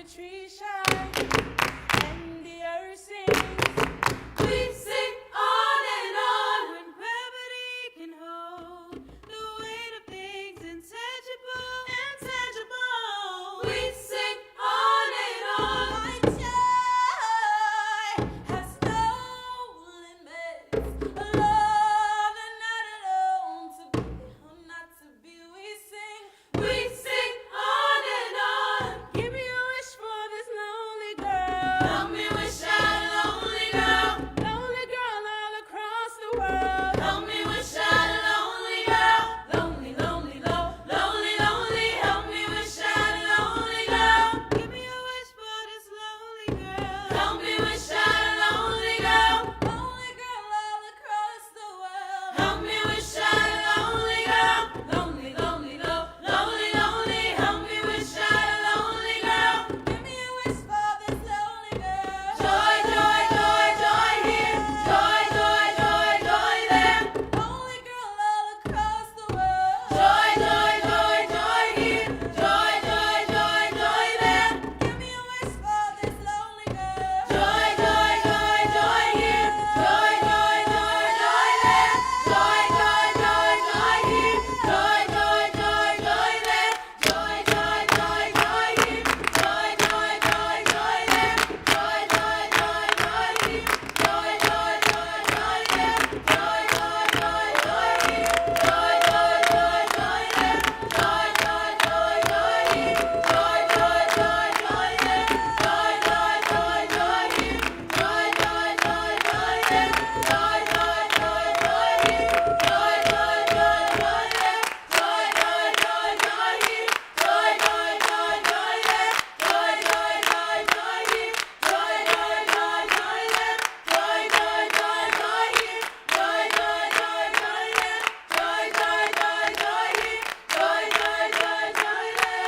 trees shine and the earth sings. We sing on and on when gravity can hold the weight of things intangible, intangible. We sing on and on. My joy has no limits. A love and not alone to be or not to be. We sing on and on. Give me a wish for this lonely girl. Help me wish out a lonely girl. Lonely girl all across the world. Help me wish out a lonely girl. Lonely, lonely, lonely, lonely. Help me wish out a lonely girl. Give me a wish for this lonely girl. Help me wish out a lonely girl. Lonely girl all across the world. Help me wish out a lonely girl. Lonely, lonely, lonely, lonely. Help me wish out a lonely girl. Give me a wish for this lonely girl. Joy, joy, joy, joy here. Joy, joy, joy, joy there. Lonely girl all across the world. Joy, joy, joy, joy here. Joy, joy, joy, joy there. Give me a wish for this lonely girl. Joy, joy, joy, joy here. Joy, joy, joy, joy there. Joy, joy, joy, joy here. Joy, joy, joy, joy there. Joy, joy, joy, joy here. Joy, joy, joy, joy there. Joy, joy, joy, joy here. Joy, joy, joy, joy there. Joy, joy, joy, joy here. Joy, joy, joy, joy there. Joy, joy, joy, joy here. Joy, joy, joy, joy there. Joy, joy, joy, joy here. Joy, joy, joy, joy there. Joy, joy, joy, joy here. Joy, joy, joy, joy there. Joy, joy, joy, joy here. Joy, joy, joy, joy there. Joy, joy, joy, joy here. Joy, joy, joy, joy there. Joy, joy, joy, joy here. Joy, joy, joy, joy there. Joy, joy, joy, joy here. Joy, joy, joy, joy there.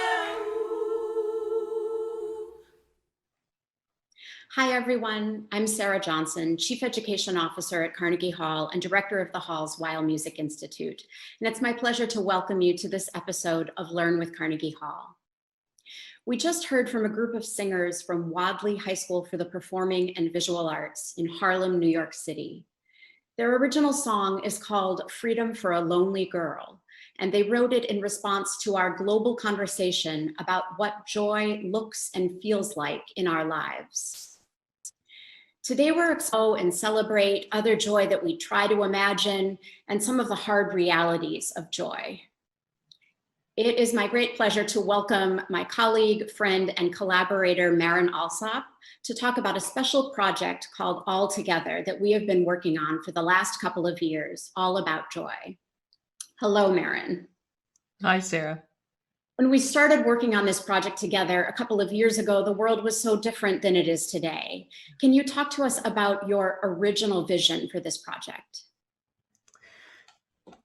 Hi, everyone. I'm Sarah Johnson, Chief Education Officer at Carnegie Hall and Director of the Hall's Weill Music Institute. And it's my pleasure to welcome you to this episode of Learn with Carnegie Hall. We just heard from a group of singers from Wadley High School for the Performing and Visual Arts in Harlem, New York City. Their original song is called Freedom for a Lonely Girl, and they wrote it in response to our global conversation about what joy looks and feels like in our lives. Today, we're explore and celebrate other joy that we try to imagine and some of the hard realities of joy. It is my great pleasure to welcome my colleague, friend, and collaborator, Marin Alsop, to talk about a special project called All Together that we have been working on for the last couple of years, all about joy. Hello, Marin. Hi, Sarah. When we started working on this project together a couple of years ago, the world was so different than it is today. Can you talk to us about your original vision for this project?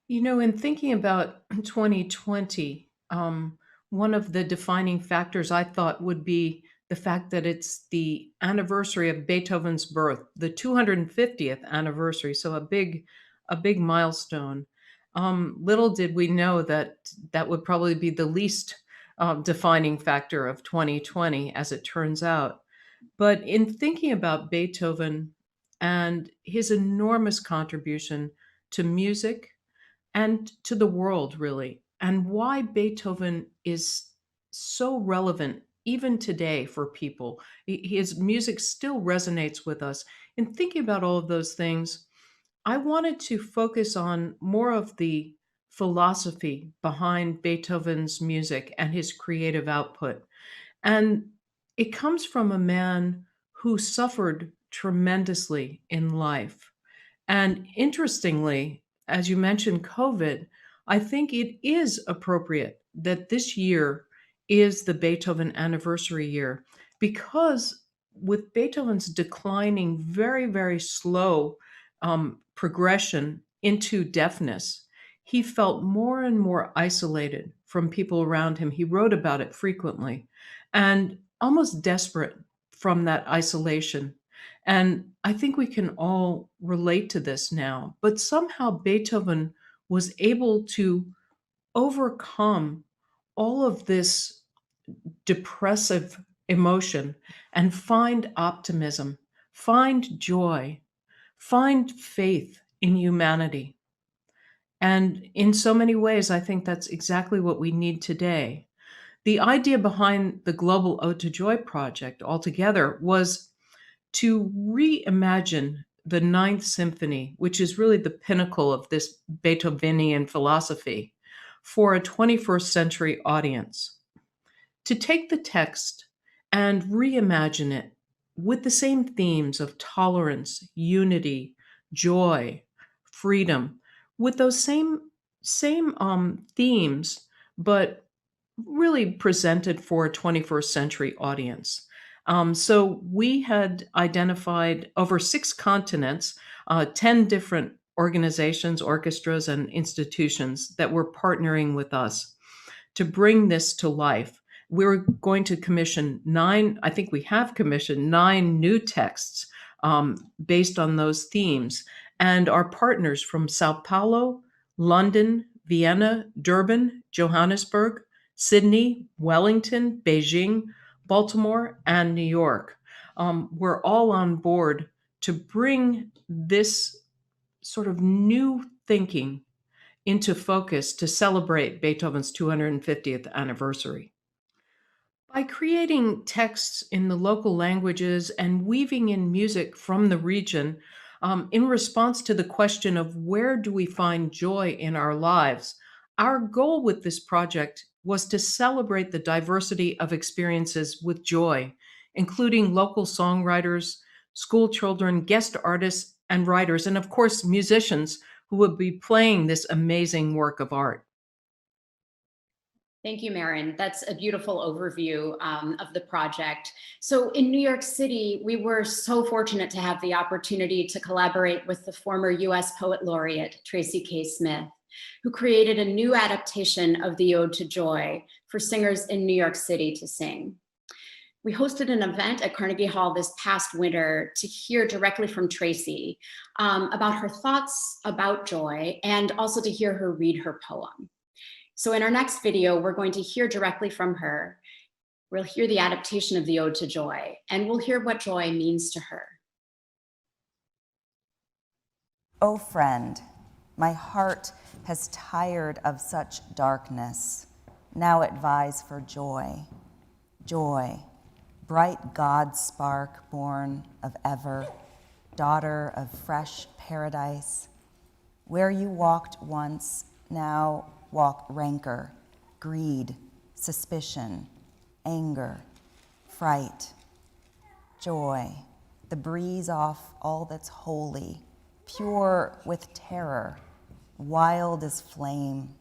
You know, in thinking about 2020, one of the defining factors I thought would be the fact that it's the anniversary of Beethoven's birth, the 250th anniversary, so a big milestone. Little did we know that that would probably be the least defining factor of 2020, as it turns out. But in thinking about Beethoven and his enormous contribution to music and to the world, really, and why Beethoven is so relevant even today for people, his music still resonates with us. In thinking about all of those things, I wanted to focus on more of the philosophy behind Beethoven's music and his creative output. And it comes from a man who suffered tremendously in life. And interestingly, as you mentioned, COVID, I think it is appropriate that this year is the Beethoven anniversary year because with Beethoven's declining, very, very slow progression into deafness, he felt more and more isolated from people around him. He wrote about it frequently and almost desperate from that isolation. And I think we can all relate to this now. But somehow Beethoven was able to overcome all of this depressive emotion, and find optimism, find joy, find faith in humanity. And in so many ways, I think that's exactly what we need today. The idea behind the Global Ode to Joy project altogether was to reimagine the Ninth Symphony, which is really the pinnacle of this Beethovenian philosophy, for a 21st century audience. To take the text and reimagine it with the same themes of tolerance, unity, joy, freedom, with those same themes, but really presented for a 21st century audience. So we had identified over 6 continents, 10 different organizations, orchestras, and institutions that were partnering with us to bring this to life. We're going to commission 9, I think we have commissioned 9 new texts based on those themes. And our partners from Sao Paulo, London, Vienna, Durban, Johannesburg, Sydney, Wellington, Beijing, Baltimore, and New York. We're all on board to bring this sort of new thinking into focus to celebrate Beethoven's 250th anniversary. By creating texts in the local languages and weaving in music from the region, in response to the question of where do we find joy in our lives, our goal with this project was to celebrate the diversity of experiences with joy, including local songwriters, school children, guest artists, and writers, and of course, musicians who will be playing this amazing work of art. Thank you, Marin. That's a beautiful overview of the project. So in New York City, we were so fortunate to have the opportunity to collaborate with the former US Poet Laureate, Tracy K. Smith, who created a new adaptation of the Ode to Joy for singers in New York City to sing. We hosted an event at Carnegie Hall this past winter to hear directly from Tracy about her thoughts about joy and also to hear her read her poem. So in our next video, we're going to hear directly from her. We'll hear the adaptation of the Ode to Joy, and we'll hear what joy means to her. O friend, my heart has tired of such darkness. Now it vies for joy. Joy, bright God spark born of ever, daughter of fresh paradise. Where you walked once, now walk rancor, greed, suspicion, anger, fright. Joy, the breeze off all that's holy, pure with terror, wild as flame.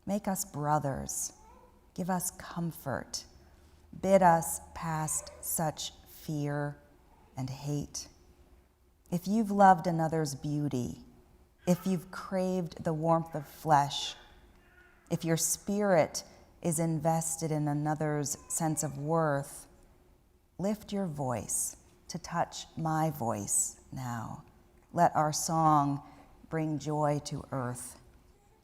Make us brothers, give us comfort, bid us past such fear and hate. If you've loved another's beauty, if you've craved the warmth of flesh, if your spirit is invested in another's sense of worth, lift your voice to touch my voice now. Let our song bring joy to earth.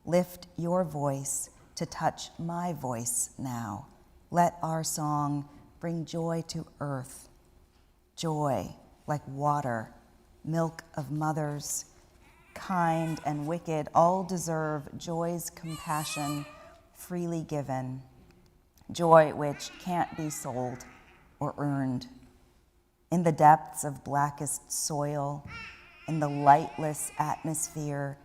Lift your voice to touch my voice now. Let our song bring joy to earth. Joy like water, milk of mothers, kind and wicked, all deserve joy's compassion freely given, joy which can't be sold or earned. In the depths of blackest soil, in the lightless atmosphere,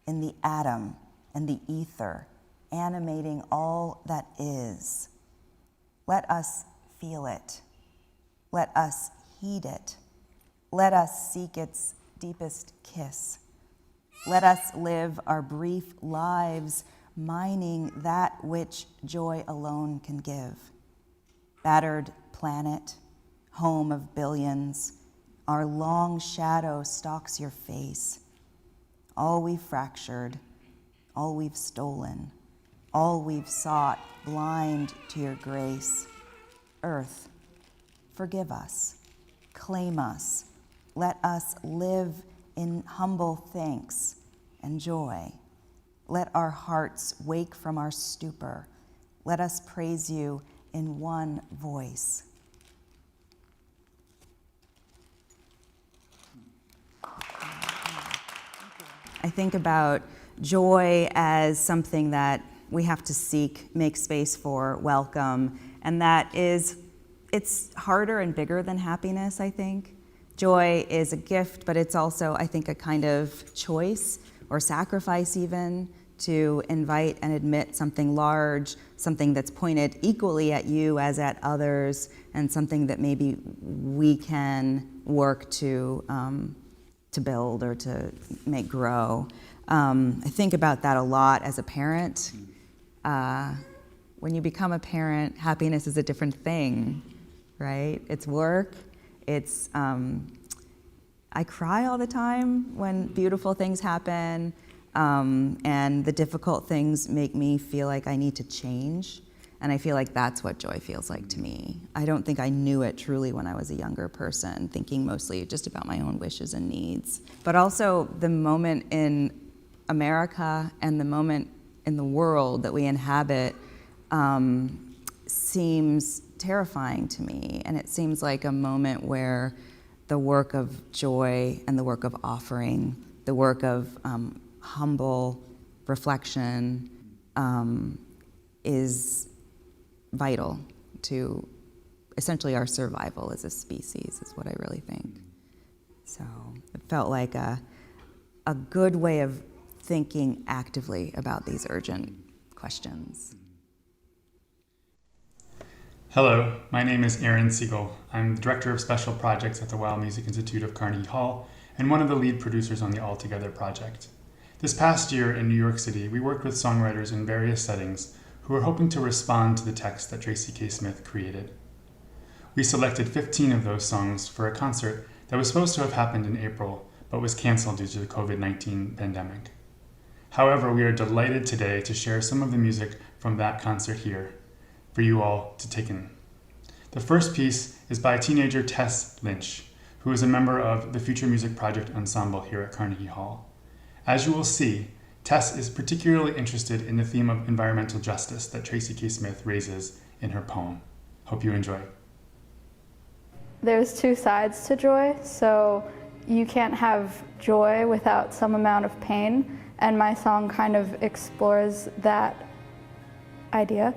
in the atom and the ether, animating all that is. Let us feel it. Let us heed it. Let us seek its deepest kiss. Let us live our brief lives mining that which joy alone can give. Battered planet, home of billions, our long shadow stalks your face. All we've fractured, all we've stolen, all we've sought blind to your grace. Earth, forgive us, claim us, let us live in humble thanks and joy. Let our hearts wake from our stupor. Let us praise you in one voice. I think about joy as something that we have to seek, make space for, welcome, and it's harder and bigger than happiness, I think. Joy is a gift, but it's also, I think, a kind of choice or sacrifice even to invite and admit something large, something that's pointed equally at you as at others, and something that maybe we can work to build or to make grow. I think about that a lot as a parent. When you become a parent, happiness is a different thing, right? It's work. It's I cry all the time when beautiful things happen, and the difficult things make me feel like I need to change. And I feel like that's what joy feels like to me. I don't think I knew it truly when I was a younger person, thinking mostly just about my own wishes and needs. But also the moment in America and the moment in the world that we inhabit seems terrifying to me. And it seems like a moment where the work of joy and the work of offering, the work of humble reflection is vital to essentially our survival as a species, is what I really think. So it felt like a good way of thinking actively about these urgent questions. Hello, my name is Erin Siegel. I'm the Director of Special Projects at the Weill Music Institute of Carnegie Hall and one of the lead producers on the All Together project. This past year in New York City, we worked with songwriters in various settings who were hoping to respond to the text that Tracy K. Smith created. We selected 15 of those songs for a concert that was supposed to have happened in April, but was canceled due to the COVID-19 pandemic. However, we are delighted today to share some of the music from that concert here for you all to take in. The first piece is by teenager Tess Lynch, who is a member of the Future Music Project Ensemble here at Carnegie Hall. As you will see, Tess is particularly interested in the theme of environmental justice that Tracy K. Smith raises in her poem. Hope you enjoy. There's two sides to joy, so you can't have joy without some amount of pain, and my song kind of explores that idea.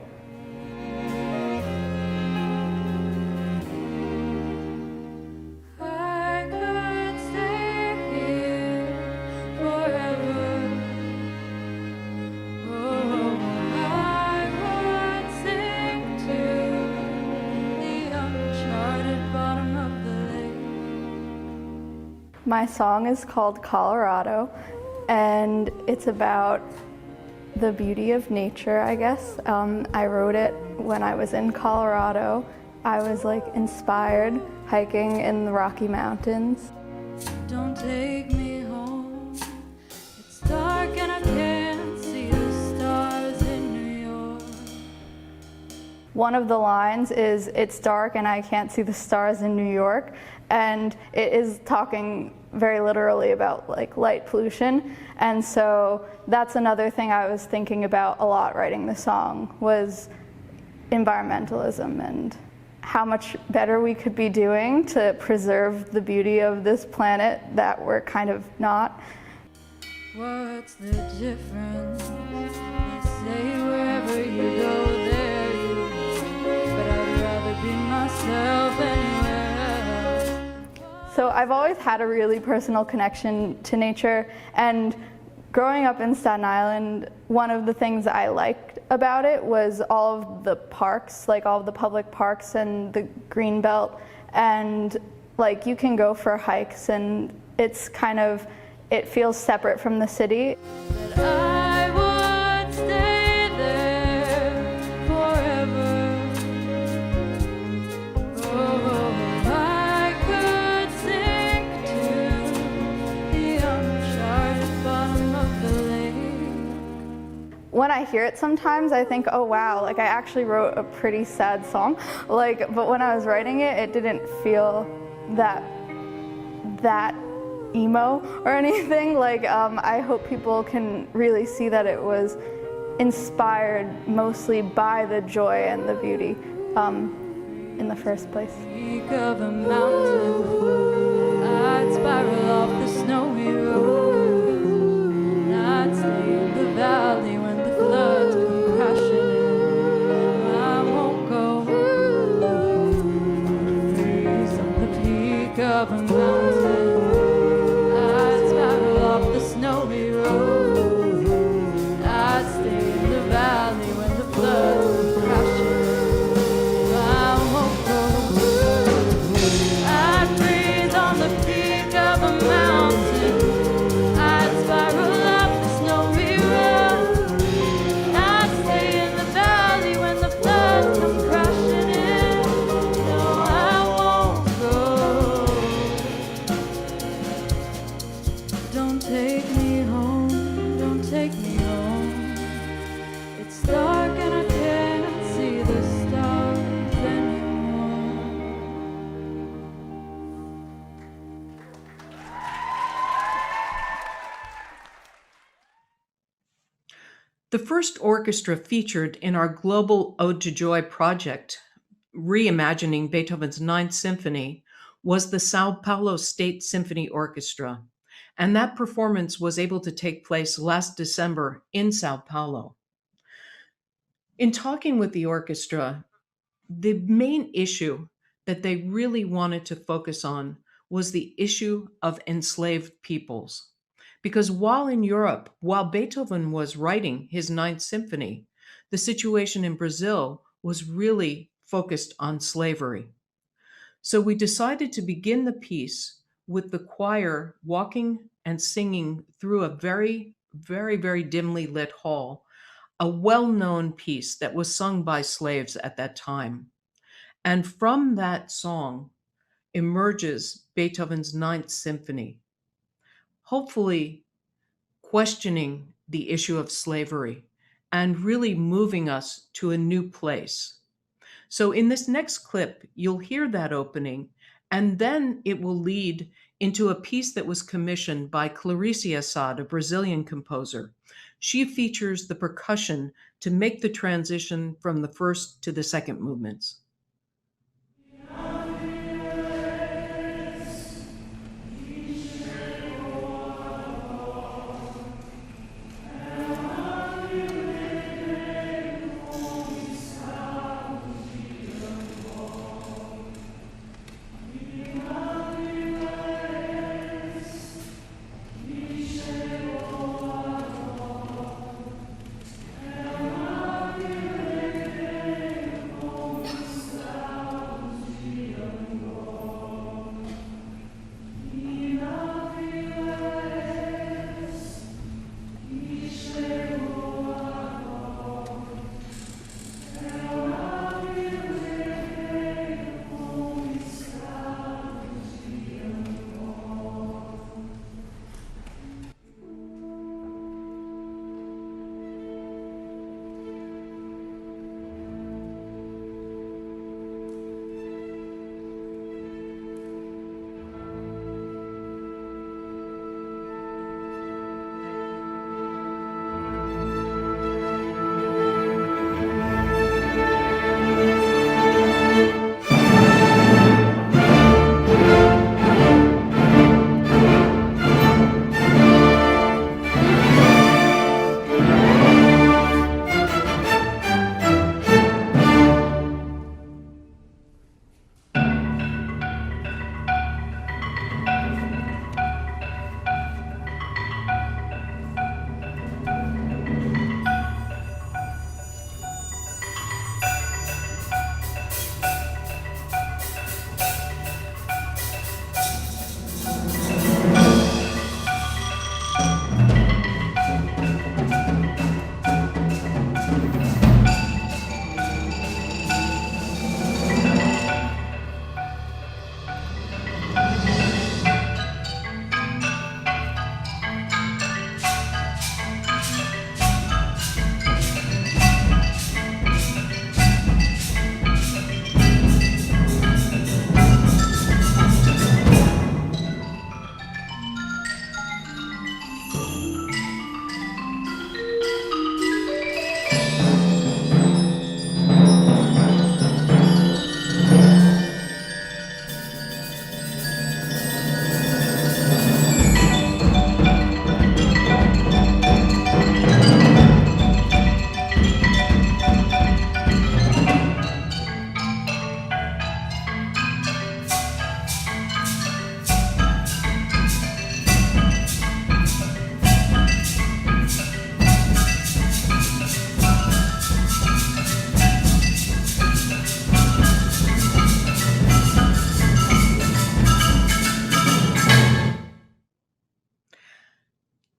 My song is called Colorado, and it's about the beauty of nature, I guess. I wrote it when I was in Colorado. I was inspired hiking in the Rocky Mountains. Don't take me home. It's dark and I can't see the stars in New York. One of the lines is, "It's dark and I can't see the stars in New York," and it is talking very literally about light pollution. And so that's another thing I was thinking about a lot writing the song, was environmentalism and how much better we could be doing to preserve the beauty of this planet that we're kind of not. What's the difference? They say wherever you go, there you go. But I'd rather be myself anywhere. So I've always had a really personal connection to nature, and growing up in Staten Island, one of the things I liked about it was all of the parks, all of the public parks and the green belt, and you can go for hikes, and it's it feels separate from the city. But I would stay there forever. Oh, I could sink to the uncharted bottom of the lake. When I hear it sometimes, I think, oh wow, I actually wrote a pretty sad song. But when I was writing it, it didn't feel that emo or anything. I hope people can really see that it was inspired mostly by the joy and the beauty in the first place. Peak of a mountain, I'd spiral off the snowy road. The first orchestra featured in our Global Ode to Joy project, reimagining Beethoven's Ninth Symphony, was the São Paulo State Symphony Orchestra, and that performance was able to take place last December in São Paulo. In talking with the orchestra, the main issue that they really wanted to focus on was the issue of enslaved peoples. Because while in Europe, while Beethoven was writing his Ninth Symphony, the situation in Brazil was really focused on slavery. So we decided to begin the piece with the choir walking and singing through a very, very, very dimly lit hall, a well-known piece that was sung by slaves at that time. And from that song emerges Beethoven's Ninth Symphony, hopefully questioning the issue of slavery and really moving us to a new place. So in this next clip, you'll hear that opening, and then it will lead into a piece that was commissioned by Clarice Assad, a Brazilian composer. She features the percussion to make the transition from the first to the second movements.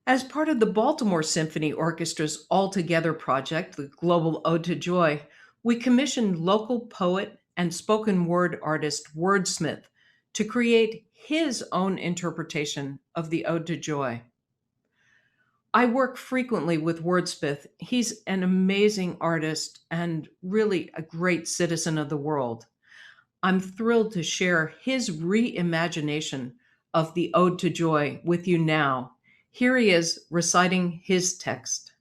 As part of the Baltimore Symphony Orchestra's All Together project, the Global Ode to Joy, we commissioned local poet and spoken word artist Wordsmith to create his own interpretation of the Ode to Joy. I work frequently with Wordsmith. He's an amazing artist and really a great citizen of the world. I'm thrilled to share his reimagination of the Ode to Joy with you now. Here he is reciting his text.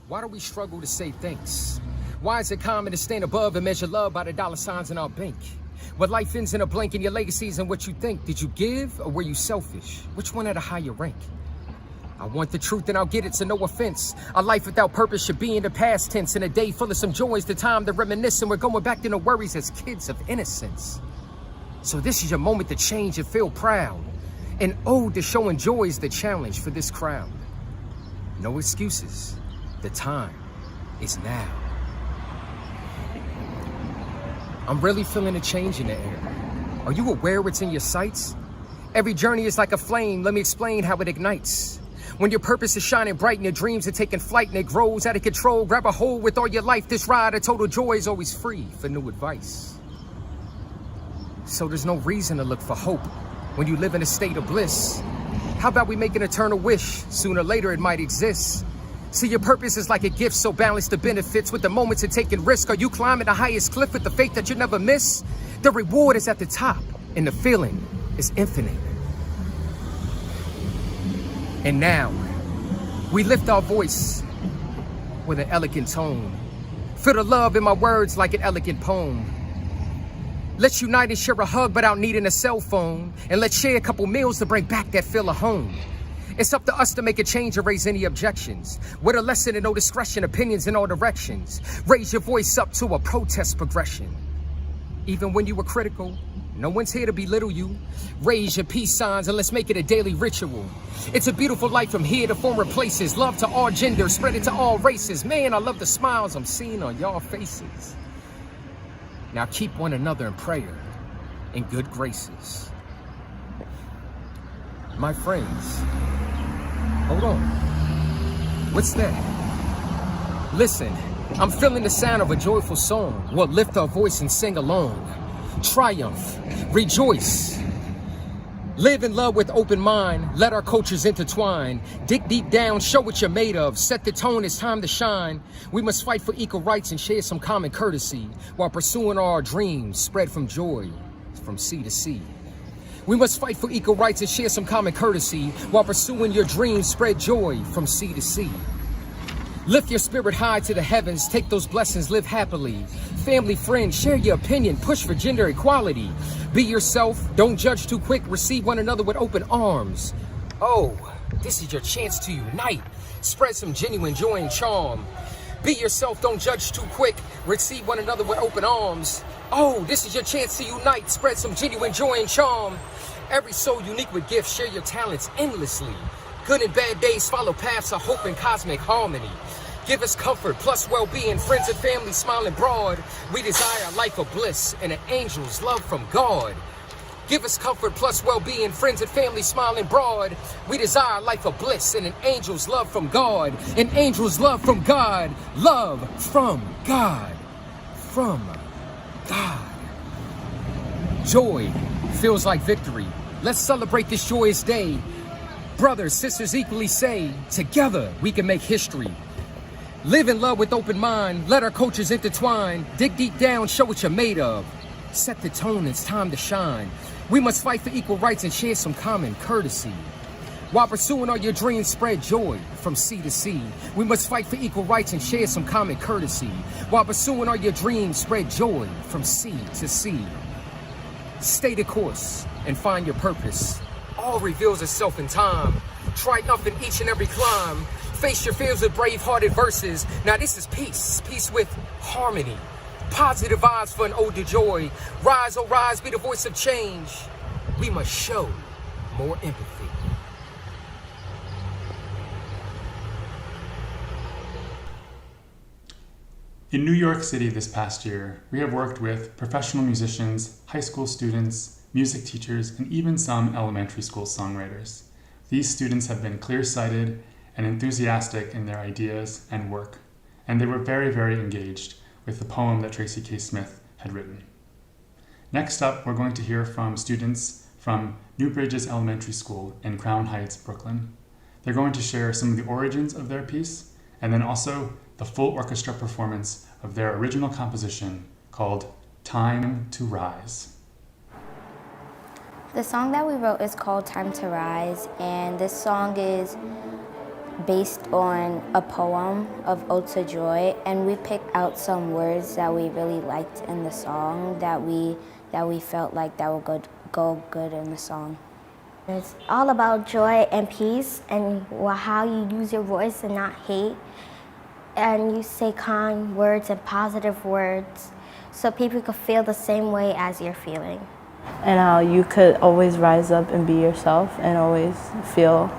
Why do we struggle to say thanks? Why is it common to stand above and measure love by the dollar signs in our bank? When life ends in a blank and your legacy's in what you think, did you give or were you selfish? Which one had a higher rank? I want the truth and I'll get it, so no offense. A life without purpose should be in the past tense. In a day full of some joys, the time to reminisce, and we're going back to the worries as kids of innocence. So this is your moment to change and feel proud. An ode to showing joy is the challenge for this crowd. No excuses. The time is now. I'm really feeling a change in the air. Are you aware what's in your sights? Every journey is like a flame. Let me explain how it ignites. When your purpose is shining bright and your dreams are taking flight and it grows out of control, grab a hold with all your life. This ride of total joy is always free for new advice. So there's no reason to look for hope when you live in a state of bliss. How about we make an eternal wish? Sooner or later it might exist. See, your purpose is like a gift, so balance the benefits with the moments of taking risk. Are you climbing the highest cliff with the faith that you never miss? The reward is at the top, and the feeling is infinite. And now, we lift our voice with an elegant tone. Feel the love in my words like an elegant poem. Let's unite and share a hug without needing a cell phone. And let's share a couple meals to bring back that feel of home. It's up to us to make a change or raise any objections. With a lesson and no discretion, opinions in all directions. Raise your voice up to a protest progression. Even when you were critical, no one's here to belittle you. Raise your peace signs and let's make it a daily ritual. It's a beautiful life from here to foreign places. Love to all genders, spread it to all races. Man, I love the smiles I'm seeing on y'all faces. Now keep one another in prayer, in good graces. My friends, hold on. What's that? Listen, I'm feeling the sound of a joyful song. We'll lift our voice and sing along. Triumph, rejoice. Live in love with open mind. Let our cultures intertwine. Dig deep down, show what you're made of. Set the tone, it's time to shine. We must fight for equal rights and share some common courtesy while pursuing our dreams spread from joy from sea to sea. We must fight for equal rights and share some common courtesy while pursuing your dreams spread joy from sea to sea. Lift your spirit high to the heavens, take those blessings, live happily. Family, friends, share your opinion, push for gender equality. Be yourself, don't judge too quick, receive one another with open arms. Oh, this is your chance to unite, spread some genuine joy and charm. Be yourself, don't judge too quick, receive one another with open arms. Oh, this is your chance to unite, spread some genuine joy and charm. Every soul unique with gifts, share your talents endlessly. Good and bad days follow paths of hope and cosmic harmony. Give us comfort plus well-being, friends and family smiling broad. We desire a life of bliss and an angel's love from God. Give us comfort plus well-being, friends and family smiling broad. We desire a life of bliss and an angel's love from God. An angel's love from God. Love from God. From God. Joy feels like victory. Let's celebrate this joyous day. Brothers, sisters equally say, together we can make history. Live in love with open mind, let our cultures intertwine. Dig deep down, show what you're made of. Set the tone, it's time to shine. We must fight for equal rights and share some common courtesy. While pursuing all your dreams, spread joy from sea to sea. We must fight for equal rights and share some common courtesy. While pursuing all your dreams, spread joy from sea to sea. Stay the course and find your purpose. All reveals itself in time. Triumph in each and every climb. Face your fears with brave-hearted verses. Now this is peace, peace with harmony. Positive vibes for an ode to joy. Rise, oh rise, be the voice of change. We must show more empathy. In New York City this past year, we have worked with professional musicians, high school students, music teachers, and even some elementary school songwriters. These students have been clear-sighted and enthusiastic in their ideas and work, and they were very, very engaged with the poem that Tracy K. Smith had written. Next up, we're going to hear from students from New Bridges Elementary School in Crown Heights, Brooklyn. They're going to share some of the origins of their piece, and then also the full orchestra performance of their original composition called Time to Rise. The song that we wrote is called Time to Rise, and this song is based on a poem of Ode to Joy, and we picked out some words that we really liked in the song that we felt like that would go good in the song. It's all about joy and peace and how you use your voice and not hate. And you say kind words and positive words so people could feel the same way as you're feeling. And how you could always rise up and be yourself and always feel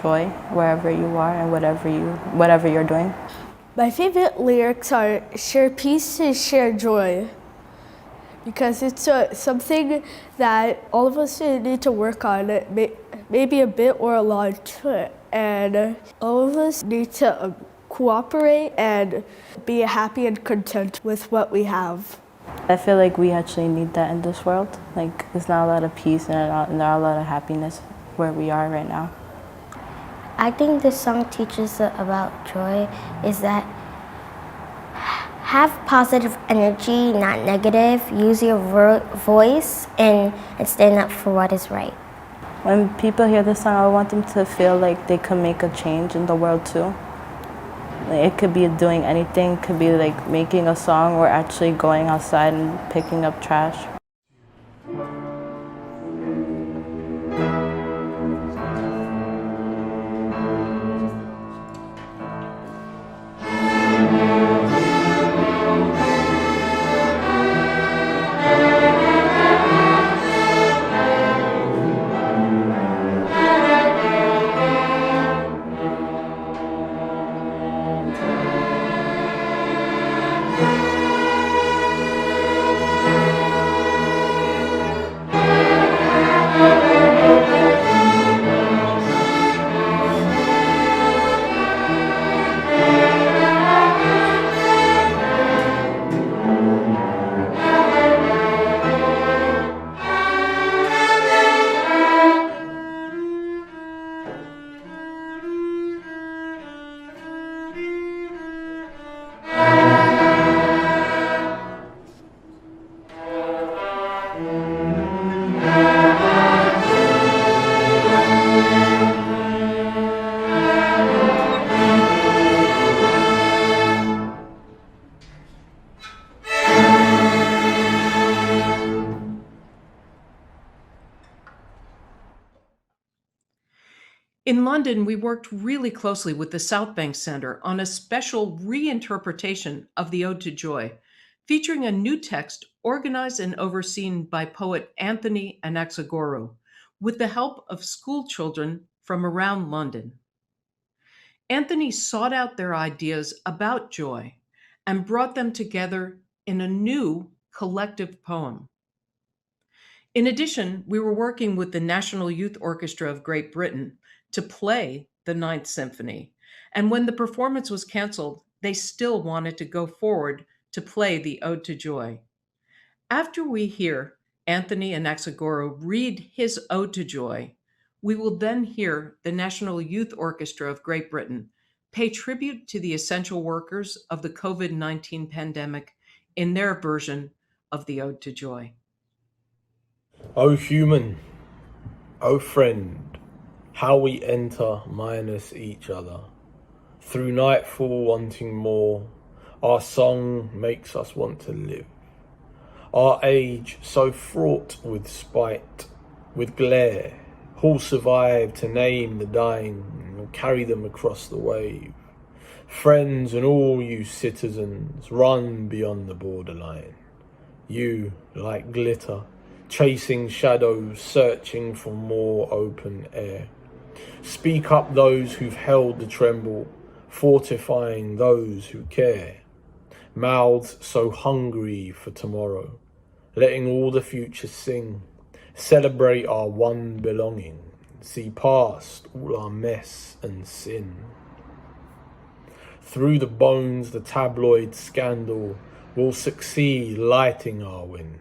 joy wherever you are and whatever you're doing. My favorite lyrics are share peace and share joy, because it's something that all of us need to work on, maybe a bit or a lot, and all of us need to cooperate and be happy and content with what we have. I feel like we actually need that in this world. Like, there's not a lot of peace and not a lot of happiness where we are right now. I think this song teaches about joy is that have positive energy, not negative. Use your voice and stand up for what is right. When people hear this song, I want them to feel like they can make a change in the world too. Like, it could be doing anything, it could be like making a song or actually going outside and picking up trash. In London, we worked really closely with the South Bank Centre on a special reinterpretation of the Ode to Joy, featuring a new text organized and overseen by poet Anthony Anaxagorou, with the help of school children from around London. Anthony sought out their ideas about joy and brought them together in a new collective poem. In addition, we were working with the National Youth Orchestra of Great Britain to play the Ninth Symphony, and when the performance was canceled, they still wanted to go forward to play the Ode to Joy. After we hear Anthony Anaxagorou read his Ode to Joy, we will then hear the National Youth Orchestra of Great Britain pay tribute to the essential workers of the COVID-19 pandemic in their version of the Ode to Joy. O human, O friend, how we enter minus each other. Through nightfall wanting more, our song makes us want to live. Our age so fraught with spite, with glare, who'll survive to name the dying and carry them across the wave? Friends and all you citizens, run beyond the borderline. You, like glitter, chasing shadows, searching for more open air. Speak up those who've held the tremble, fortifying those who care. Mouths so hungry for tomorrow, letting all the future sing. Celebrate our one belonging, see past all our mess and sin. Through the bones the tabloid scandal will succeed lighting our win.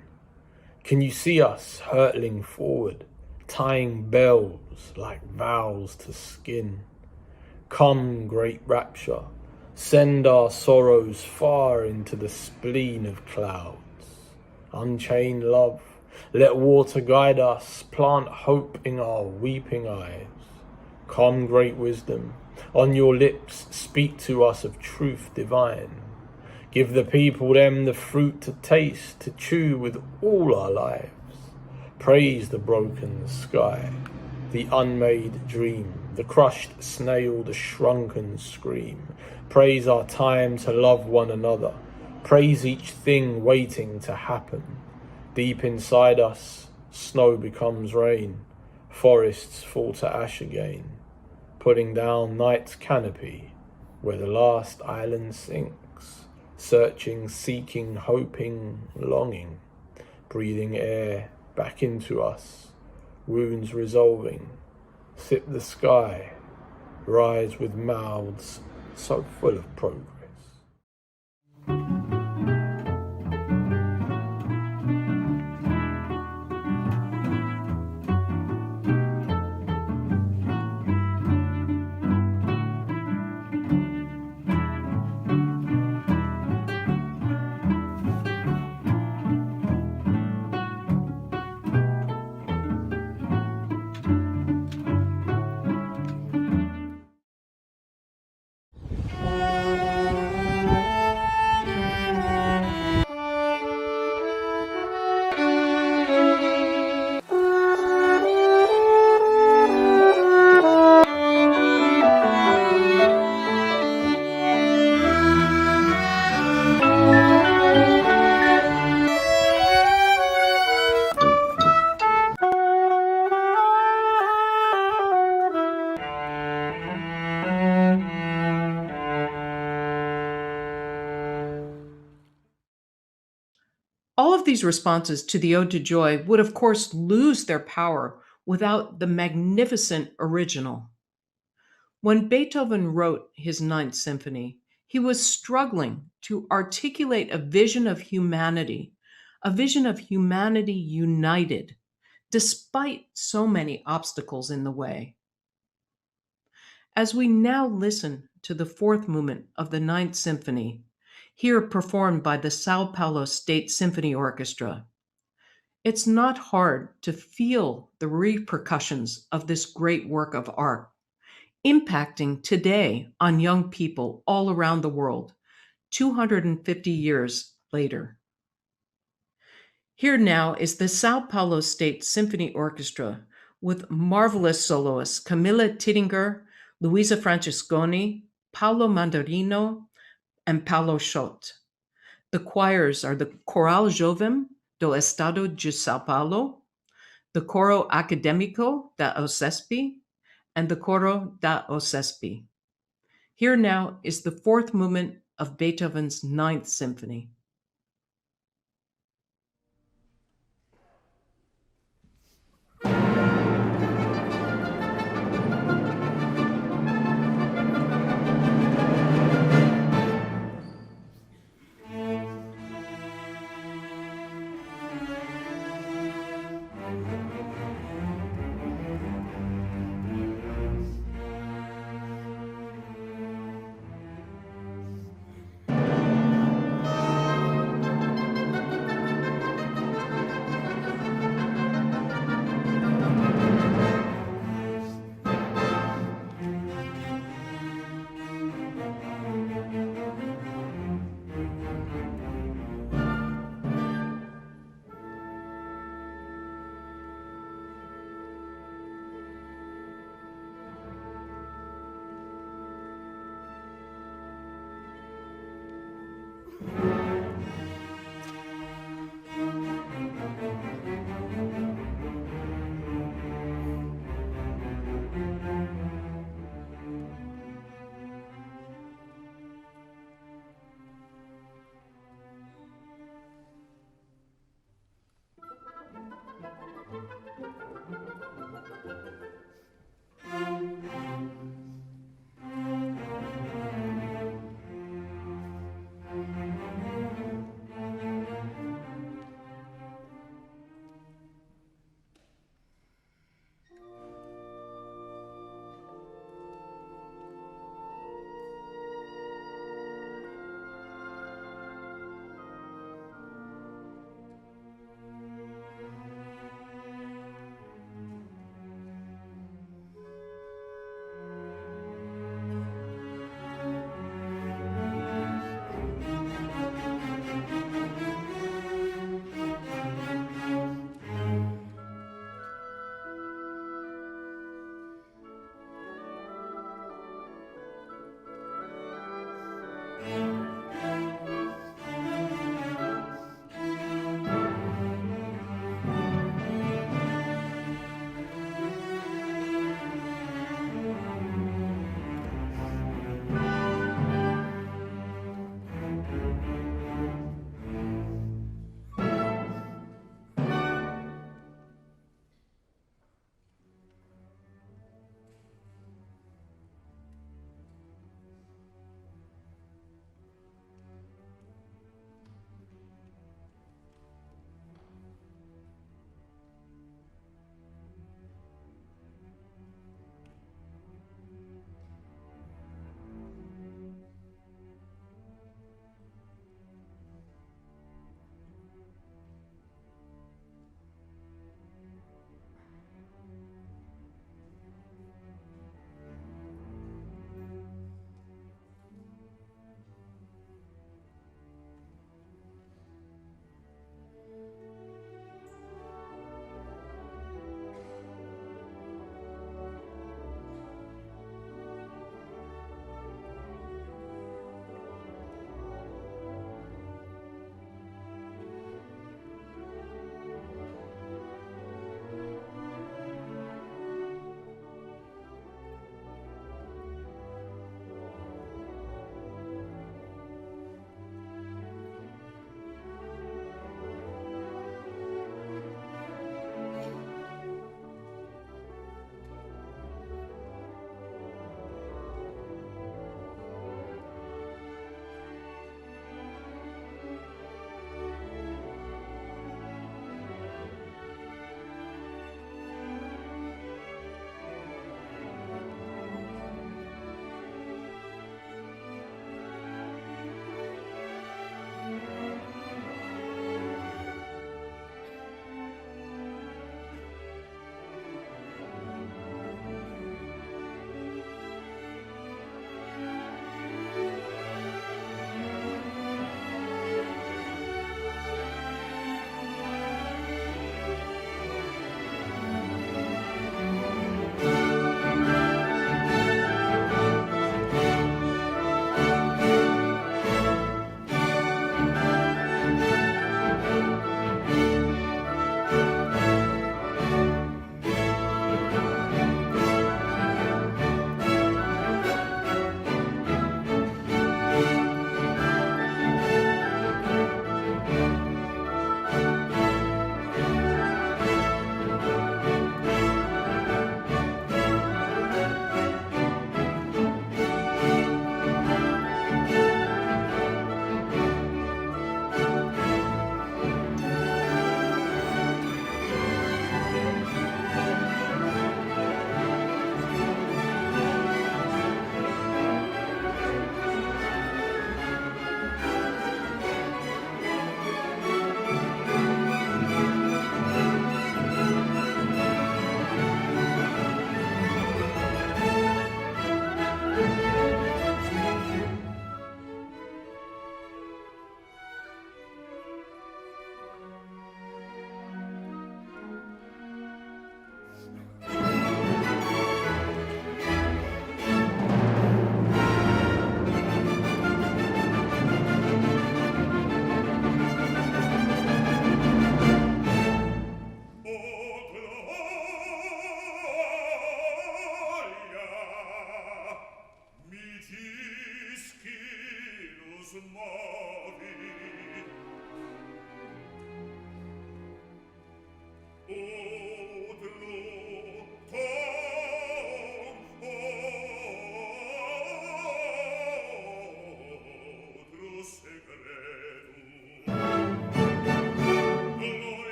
Can you see us hurtling forward, tying bells like vows to skin? Come, great rapture, send our sorrows far into the spleen of clouds. Unchained love, let water guide us, plant hope in our weeping eyes. Come, great wisdom, On your lips speak to us of truth divine. Give the people them the fruit to taste, to chew with all our lives. Praise the broken sky, the unmade dream, the crushed snail, the shrunken scream. Praise our time to love one another. Praise each thing waiting to happen. Deep inside us, snow becomes rain. Forests fall to ash again. Putting down night's canopy where the last island sinks. Searching, seeking, hoping, longing. Breathing air back into us. Wounds resolving. Sip the sky. Rise with mouths so full of progress. All of these responses to the Ode to Joy would, of course, lose their power without the magnificent original. When Beethoven wrote his Ninth Symphony, he was struggling to articulate a vision of humanity united, despite so many obstacles in the way. As we now listen to the fourth movement of the Ninth Symphony, here performed by the São Paulo State Symphony Orchestra, it's not hard to feel the repercussions of this great work of art, impacting today on young people all around the world, 250 years later. Here now is the São Paulo State Symphony Orchestra with marvelous soloists Camilla Tittinger, Luisa Francesconi, Paolo Mandarino, and Paulo Schott. The choirs are the Coral Jovem do Estado de São Paulo, the Coro Académico da OCESP, and the Coro da OCESP. Here now is the fourth movement of Beethoven's Ninth Symphony.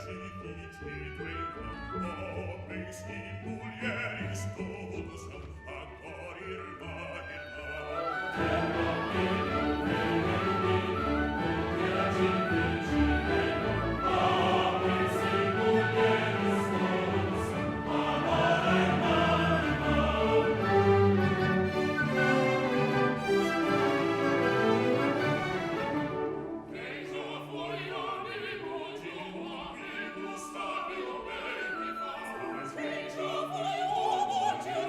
Chi ti due Thank you.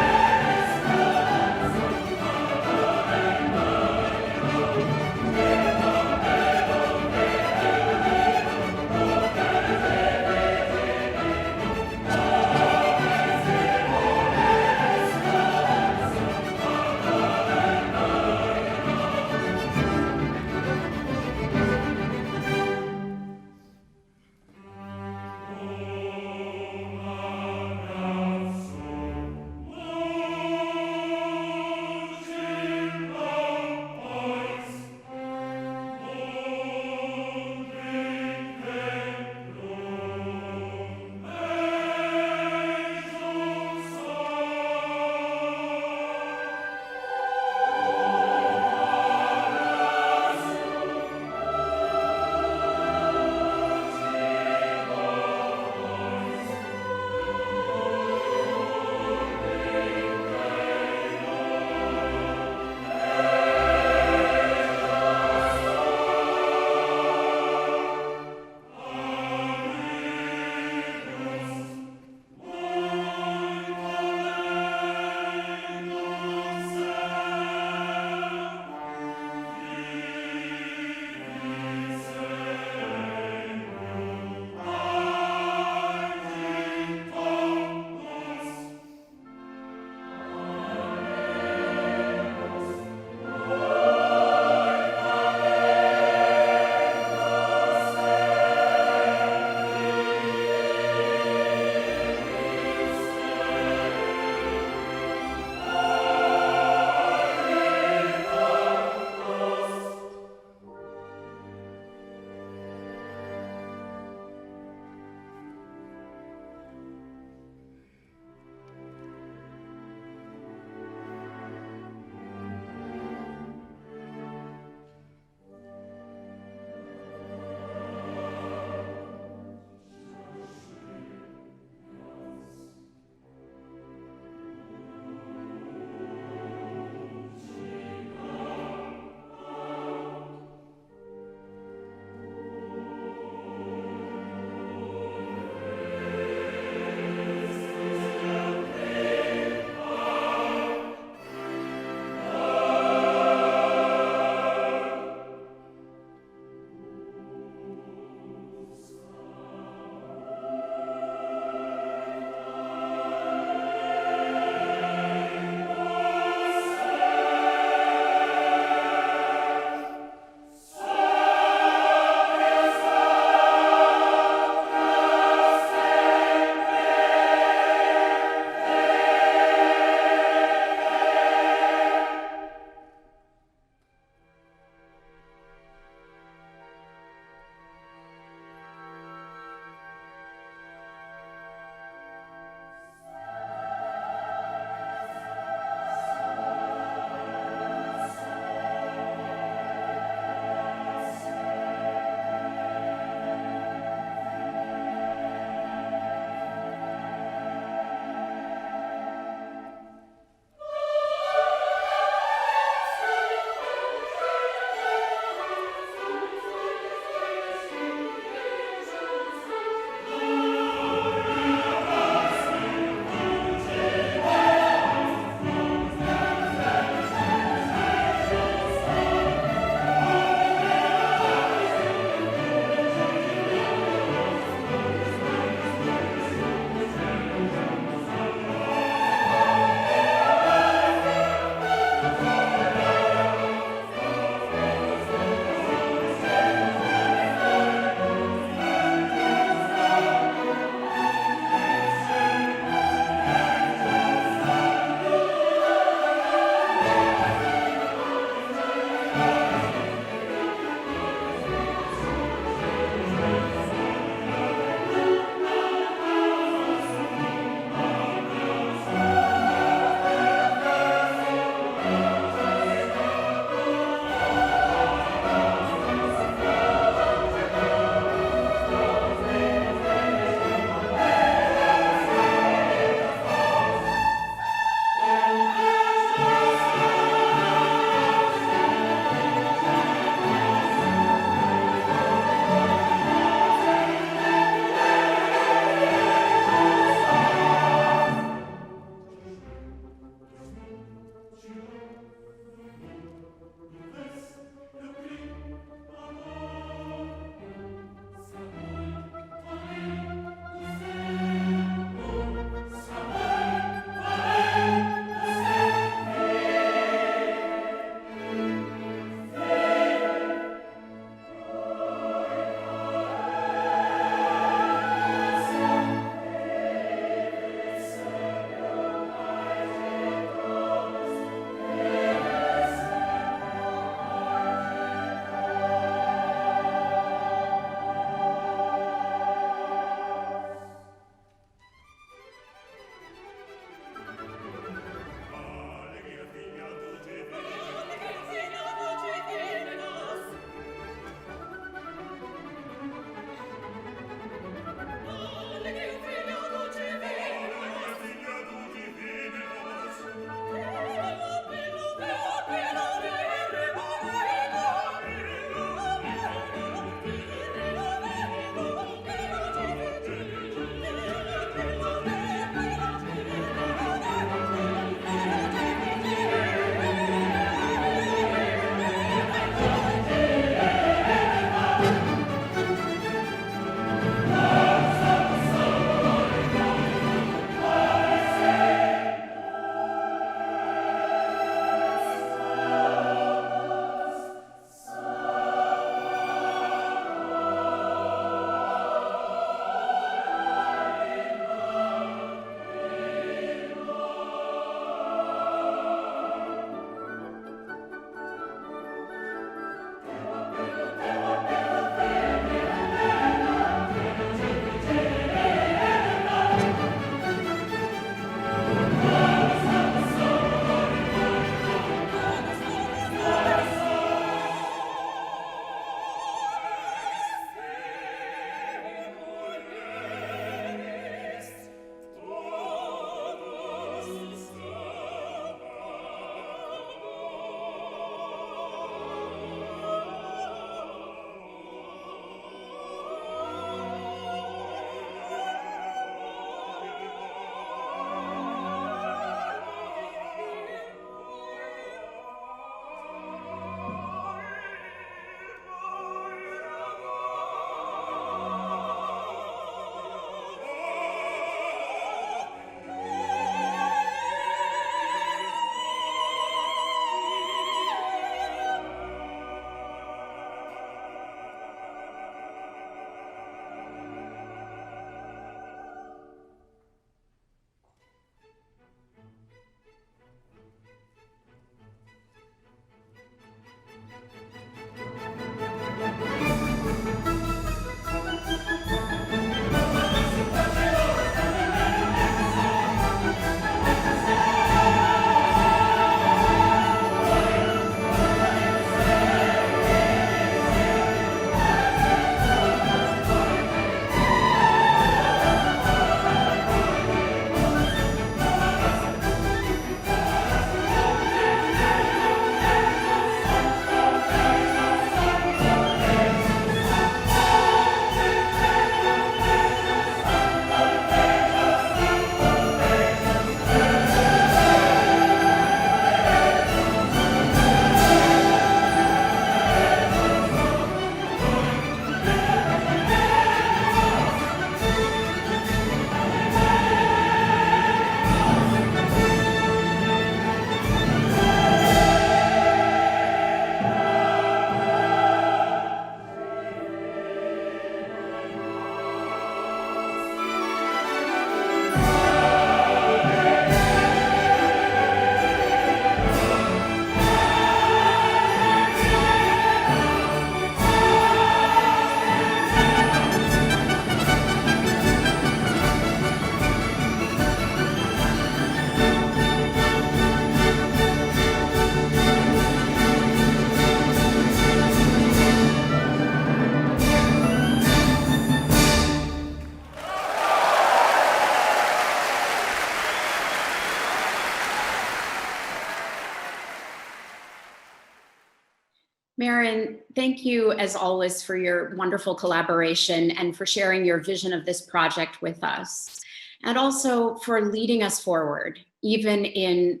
Marin, thank you as always for your wonderful collaboration and for sharing your vision of this project with us, and also for leading us forward, even in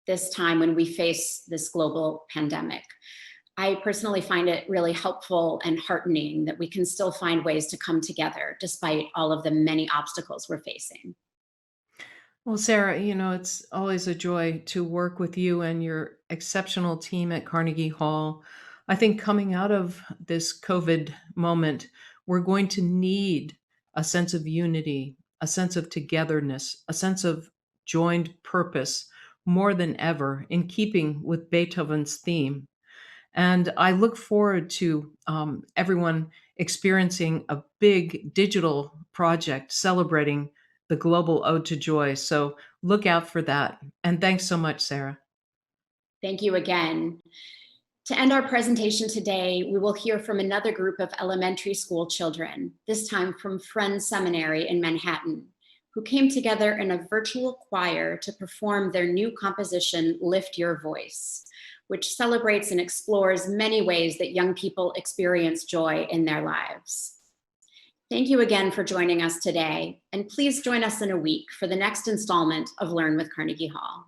this time when we face this global pandemic. I personally find it really helpful and heartening that we can still find ways to come together despite all of the many obstacles we're facing. Well, Sarah, it's always a joy to work with you and your exceptional team at Carnegie Hall. I think coming out of this COVID moment, we're going to need a sense of unity, a sense of togetherness, a sense of joined purpose more than ever, in keeping with Beethoven's theme. And I look forward to everyone experiencing a big digital project celebrating the Global Ode to Joy. So look out for that. And thanks so much, Sarah. Thank you again. To end our presentation today, we will hear from another group of elementary school children, this time from Friends Seminary in Manhattan, who came together in a virtual choir to perform their new composition, Lift Your Voice, which celebrates and explores many ways that young people experience joy in their lives. Thank you again for joining us today, and please join us in a week for the next installment of Learn with Carnegie Hall.